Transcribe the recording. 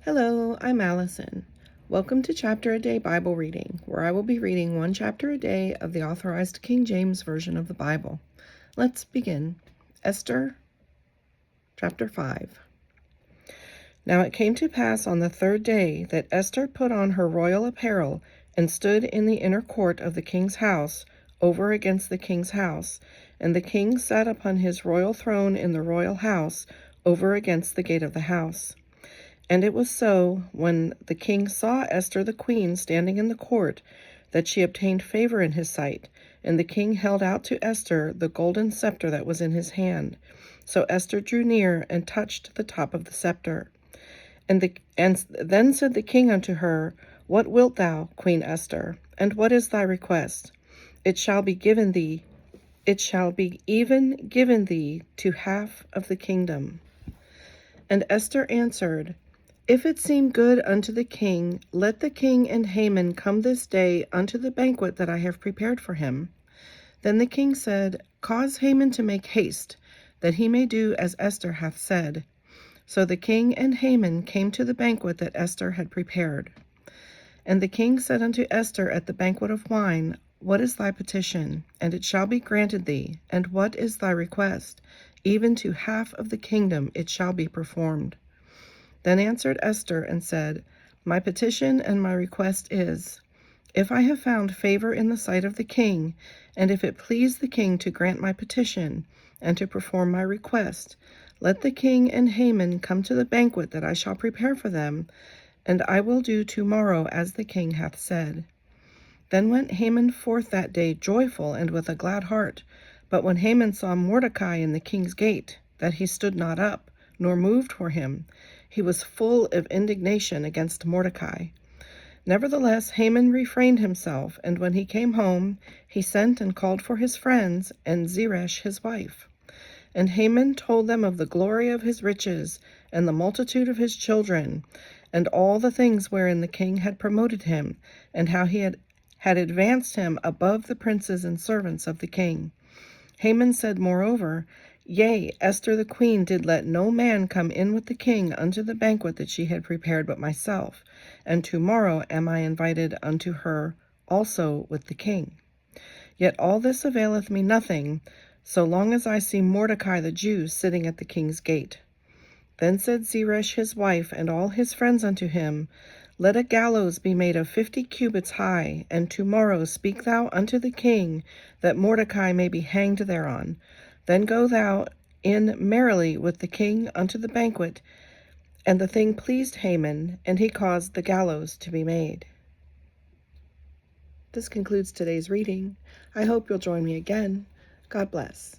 Hello, I'm Allison. Welcome to Chapter a Day Bible Reading, where I will be reading one chapter a day of the Authorized King James Version of the Bible. Let's begin. Esther Chapter 5. Now it came to pass on the third day that Esther put on her royal apparel and stood in the inner court of the king's house, over against the king's house, and the king sat upon his royal throne in the royal house, over against the gate of the house. And it was so, when the king saw Esther the queen standing in the court, that she obtained favor in his sight, and the king held out to Esther the golden scepter that was in his hand. So Esther drew near and touched the top of the scepter. And then said the king unto her, What wilt thou, Queen Esther? And what is thy request? It shall be even given thee to half of the kingdom. And Esther answered, If it seem good unto the king, let the king and Haman come this day unto the banquet that I have prepared for him. Then the king said, Cause Haman to make haste, that he may do as Esther hath said. So the king and Haman came to the banquet that Esther had prepared. And the king said unto Esther at the banquet of wine, What is thy petition? And it shall be granted thee. And what is thy request? Even to half of the kingdom it shall be performed. Then answered Esther and said, My petition and my request is, if I have found favor in the sight of the king, and if it please the king to grant my petition, and to perform my request, let the king and Haman come to the banquet that I shall prepare for them, and I will do tomorrow as the king hath said. Then went Haman forth that day joyful and with a glad heart. But when Haman saw Mordecai in the king's gate, that he stood not up, nor moved for him, he was full of indignation against Mordecai. Nevertheless, Haman refrained himself, and when he came home, he sent and called for his friends and Zeresh his wife. And Haman told them of the glory of his riches, and the multitude of his children, and all the things wherein the king had promoted him, and how he had advanced him above the princes and servants of the king. Haman said moreover, Yea, Esther the queen did let no man come in with the king unto the banquet that she had prepared but myself, and tomorrow am I invited unto her also with the king. Yet all this availeth me nothing, so long as I see Mordecai the Jew sitting at the king's gate. Then said Zeresh his wife and all his friends unto him, Let a gallows be made of 50 cubits high, and tomorrow speak thou unto the king, that Mordecai may be hanged thereon. Then go thou in merrily with the king unto the banquet. And the thing pleased Haman, and he caused the gallows to be made. This concludes today's reading. I hope you'll join me again. God bless.